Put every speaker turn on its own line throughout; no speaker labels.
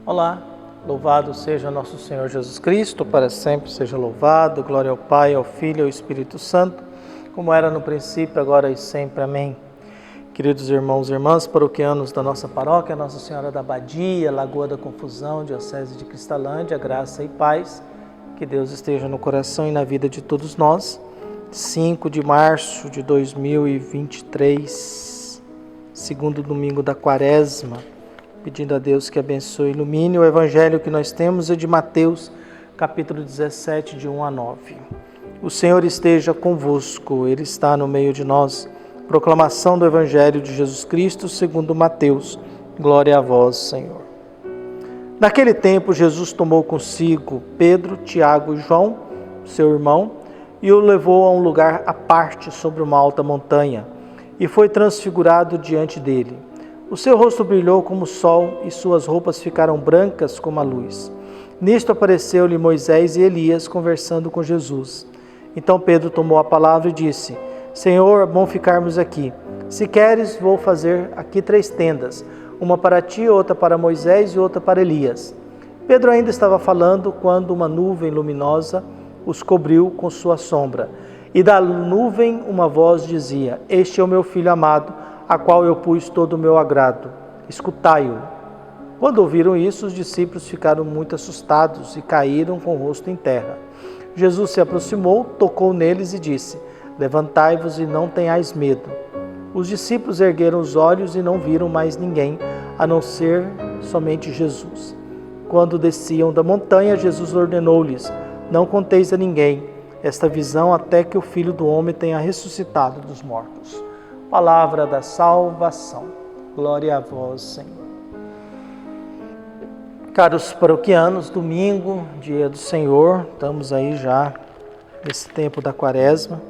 Olá, louvado seja nosso Senhor Jesus Cristo, para sempre seja louvado, glória ao Pai, ao Filho e ao Espírito Santo, como era no princípio, agora e sempre. Amém. Queridos irmãos e irmãs paroquianos da nossa paróquia, Nossa Senhora da Abadia, Lagoa da Confusão, Diocese de Cristalândia, graça e paz, que Deus esteja no coração e na vida de todos nós. 5 de março de 2023, segundo domingo da Quaresma, pedindo a Deus que abençoe e ilumine. O evangelho que nós temos é de Mateus, capítulo 17, de 1 a 9. O Senhor esteja convosco, Ele está no meio de nós. Proclamação do evangelho de Jesus Cristo segundo Mateus. Glória a vós, Senhor. Naquele tempo, Jesus tomou consigo Pedro, Tiago e João, seu irmão, e o levou a um lugar à parte sobre uma alta montanha, e foi transfigurado diante dele. O seu rosto brilhou como o sol, e suas roupas ficaram brancas como a luz. Nisto apareceu-lhe Moisés e Elias conversando com Jesus. Então Pedro tomou a palavra e disse: Senhor, é bom ficarmos aqui. Se queres, vou fazer aqui 3 tendas, uma para ti, outra para Moisés e outra para Elias. Pedro ainda estava falando quando uma nuvem luminosa os cobriu com sua sombra. E da nuvem uma voz dizia: Este é o meu filho amado, a qual eu pus todo o meu agrado. Escutai-o. Quando ouviram isso, os discípulos ficaram muito assustados e caíram com o rosto em terra. Jesus se aproximou, tocou neles e disse: Levantai-vos e não tenhais medo. Os discípulos ergueram os olhos e não viram mais ninguém, a não ser somente Jesus. Quando desciam da montanha, Jesus ordenou-lhes: Não conteis a ninguém esta visão até que o Filho do Homem tenha ressuscitado dos mortos. Palavra da salvação. Glória a vós, Senhor. Caros paroquianos, domingo, dia do Senhor, estamos aí já nesse tempo da Quaresma,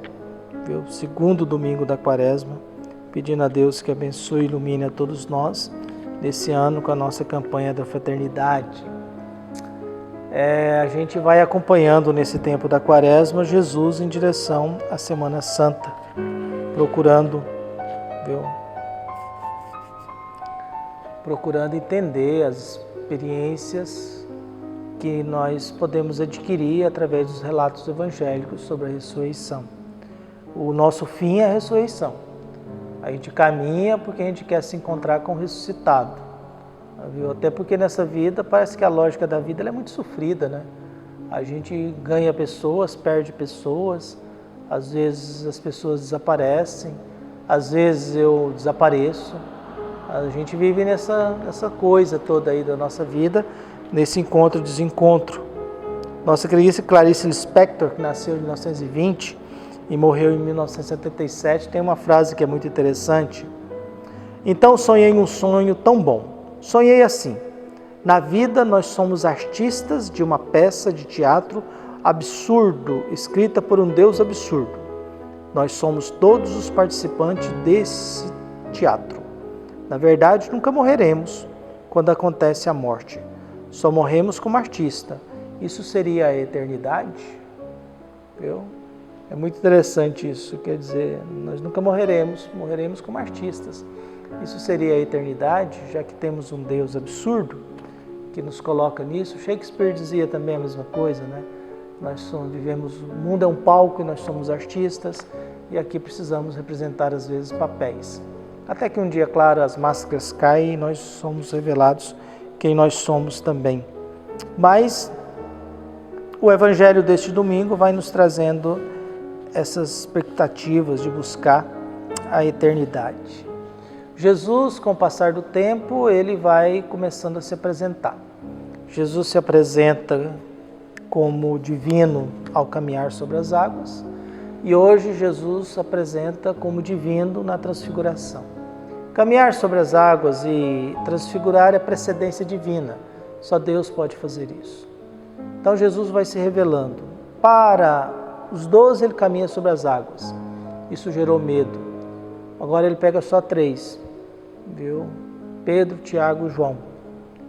o segundo domingo da Quaresma, pedindo a Deus que abençoe e ilumine a todos nós nesse ano com a nossa campanha da fraternidade. A gente vai acompanhando nesse tempo da Quaresma Jesus em direção à Semana Santa, procurando entender as experiências que nós podemos adquirir através dos relatos evangélicos sobre a ressurreição. O nosso fim é a ressurreição. A gente caminha porque a gente quer se encontrar com o ressuscitado. Até porque nessa vida, parece que a lógica da vida ela é muito sofrida, né? A gente ganha pessoas, perde pessoas, às vezes as pessoas desaparecem, às vezes eu desapareço. A gente vive nessa coisa toda aí da nossa vida, nesse encontro e desencontro. Nossa querida Clarice Lispector, que nasceu em 1920 e morreu em 1977, tem uma frase que é muito interessante. Então sonhei um sonho tão bom. Sonhei assim: na vida nós somos artistas de uma peça de teatro absurdo, escrita por um Deus absurdo. Nós somos todos os participantes desse teatro. Na verdade, nunca morreremos quando acontece a morte. Só morremos como artista. Isso seria a eternidade? É muito interessante isso. Quer dizer, nós nunca morreremos como artistas. Isso seria a eternidade, já que temos um Deus absurdo que nos coloca nisso. Shakespeare dizia também a mesma coisa, né? O mundo é um palco e nós somos artistas, e aqui precisamos representar às vezes papéis. Até que um dia, claro, as máscaras caem e nós somos revelados quem nós somos também. Mas o evangelho deste domingo vai nos trazendo essas expectativas de buscar a eternidade. Jesus, com o passar do tempo, ele vai começando a se apresentar. Jesus se apresenta como divino ao caminhar sobre as águas, e hoje Jesus se apresenta como divino na transfiguração. Caminhar sobre as águas e transfigurar é precedência divina. Só Deus pode fazer isso. Então Jesus vai se revelando. Para os 12 ele caminha sobre as águas. Isso gerou medo. Agora ele pega só 3. Pedro, Tiago e João.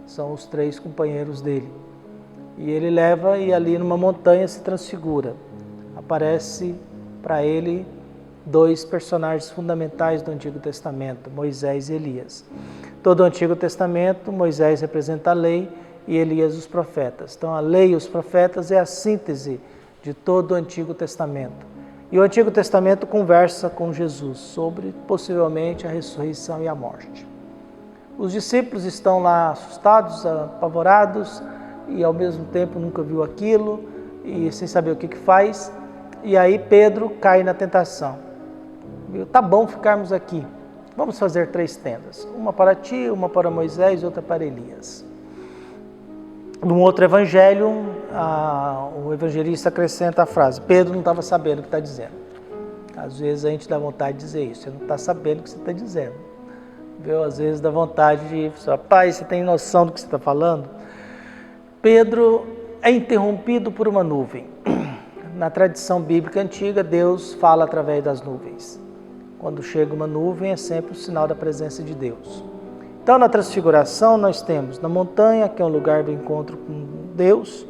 São os 3 companheiros dele. E ele leva e ali numa montanha se transfigura. Aparece para ele 2 personagens fundamentais do Antigo Testamento, Moisés e Elias. Todo o Antigo Testamento, Moisés representa a lei e Elias os profetas. Então a lei e os profetas é a síntese de todo o Antigo Testamento. E o Antigo Testamento conversa com Jesus sobre possivelmente a ressurreição e a morte. Os discípulos estão lá assustados, apavorados e ao mesmo tempo nunca viu aquilo e sem saber o que faz. E aí Pedro cai na tentação. Tá bom ficarmos aqui. Vamos fazer 3 tendas. Uma para ti, uma para Moisés e outra para Elias. Num outro evangelho, o evangelista acrescenta a frase: Pedro não estava sabendo o que está dizendo. Às vezes a gente dá vontade de dizer isso. Você não está sabendo o que você está dizendo. Viu? Às vezes dá vontade de falar: pai, você tem noção do que você está falando? Pedro é interrompido por uma nuvem. Na tradição bíblica antiga, Deus fala através das nuvens. Quando chega uma nuvem, é sempre o sinal da presença de Deus. Então, na transfiguração, nós temos na montanha, que é um lugar do encontro com Deus,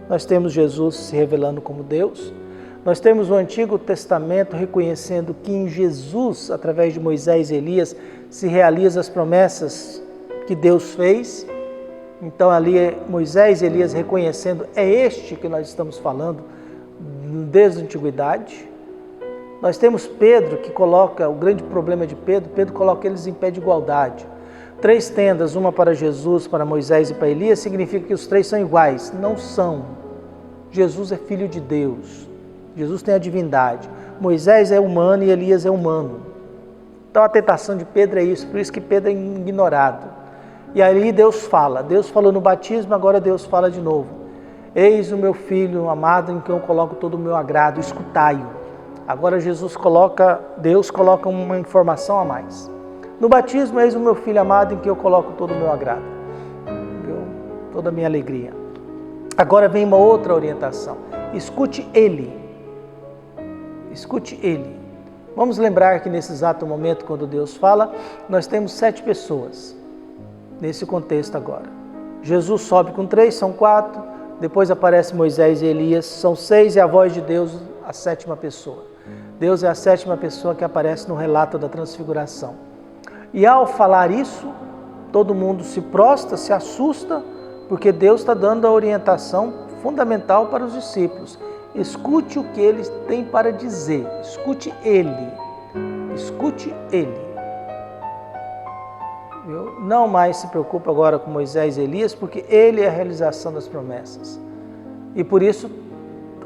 nós temos Jesus se revelando como Deus, nós temos o Antigo Testamento reconhecendo que em Jesus, através de Moisés e Elias, se realizam as promessas que Deus fez. Então, ali é Moisés e Elias reconhecendo, é este que nós estamos falando desde a antiguidade. Nós temos Pedro que coloca, o grande problema de Pedro coloca eles em pé de igualdade. 3 tendas, uma para Jesus, para Moisés e para Elias, significa que os 3 são iguais. Não são. Jesus é filho de Deus. Jesus tem a divindade. Moisés é humano e Elias é humano. Então a tentação de Pedro é isso, por isso que Pedro é ignorado. E aí Deus falou no batismo, agora Deus fala de novo. Eis o meu filho amado em quem eu coloco todo o meu agrado, escutai-o. Agora Deus coloca uma informação a mais. No batismo, eis o meu filho amado em que eu coloco todo o meu agrado, toda a minha alegria. Agora vem uma outra orientação. Escute ele. Escute ele. Vamos lembrar que nesse exato momento, quando Deus fala, nós temos 7 pessoas. Nesse contexto agora. Jesus sobe com 3, são 4. Depois aparece Moisés e Elias, são 6, e a voz de Deus, a 7ª pessoa. Deus é a 7ª pessoa que aparece no relato da transfiguração. E ao falar isso, todo mundo se prostra, se assusta, porque Deus está dando a orientação fundamental para os discípulos. Escute o que ele tem para dizer, escute ele, escute ele. Não mais se preocupe agora com Moisés e Elias, porque ele é a realização das promessas. E por isso,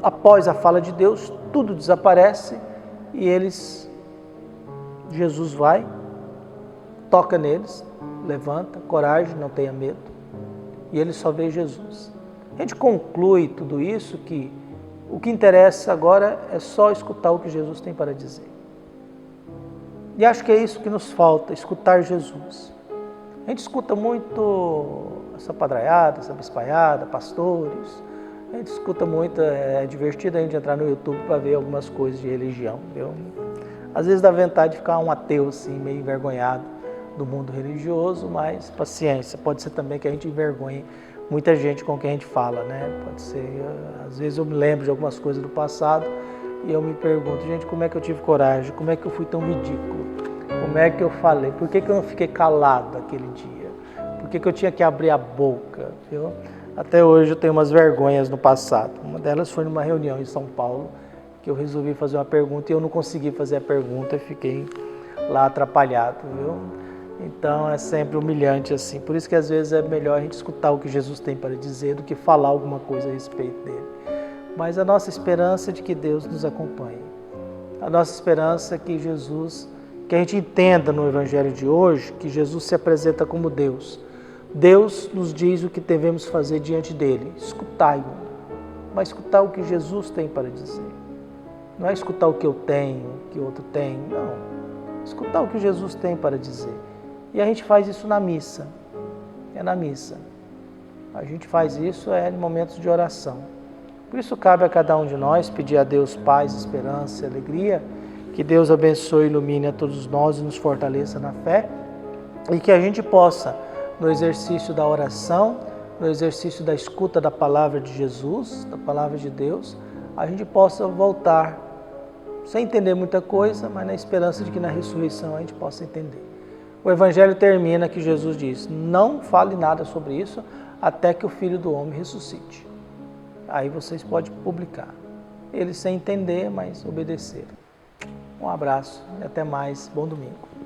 após a fala de Deus, tudo desaparece e Jesus vai, toca neles, levanta, coragem, não tenha medo. E eles só vê Jesus. A gente conclui tudo isso que o que interessa agora é só escutar o que Jesus tem para dizer. E acho que é isso que nos falta, escutar Jesus. A gente escuta muito essa padraiada, essa bispaiada, pastores. A gente escuta muito, é divertido a gente entrar no YouTube para ver algumas coisas de religião. Às vezes dá vontade de ficar um ateu assim, meio envergonhado do mundo religioso, mas paciência, pode ser também que a gente envergonhe muita gente com quem a gente fala, né? Pode ser, às vezes eu me lembro de algumas coisas do passado e eu me pergunto, gente, como é que eu tive coragem? Como é que eu fui tão ridículo? Como é que eu falei? Por que eu não fiquei calado aquele dia? Por que eu tinha que abrir a boca? Viu? Até hoje eu tenho umas vergonhas no passado. Uma delas foi numa reunião em São Paulo, que eu resolvi fazer uma pergunta e eu não consegui fazer a pergunta e fiquei lá atrapalhado, viu? Então é sempre humilhante assim. Por isso que às vezes é melhor a gente escutar o que Jesus tem para dizer do que falar alguma coisa a respeito dele. Mas a nossa esperança é de que Deus nos acompanhe. A nossa esperança é que que a gente entenda no Evangelho de hoje que Jesus se apresenta como Deus. Deus nos diz o que devemos fazer diante dele. Escutai-o. Mas escutar o que Jesus tem para dizer. Não é escutar o que eu tenho, o que o outro tem. Não. Escutar o que Jesus tem para dizer. E a gente faz isso na missa. É na missa. A gente faz isso em momentos de oração. Por isso cabe a cada um de nós pedir a Deus paz, esperança e alegria. Que Deus abençoe e ilumine a todos nós e nos fortaleça na fé. E que a gente possa, no exercício da oração, no exercício da escuta da palavra de Jesus, da palavra de Deus, a gente possa voltar, sem entender muita coisa, mas na esperança de que na ressurreição a gente possa entender. O Evangelho termina que Jesus diz, não fale nada sobre isso, até que o Filho do Homem ressuscite. Aí vocês podem publicar. Eles sem entender, mas obedeceram. Um abraço e até mais. Bom domingo.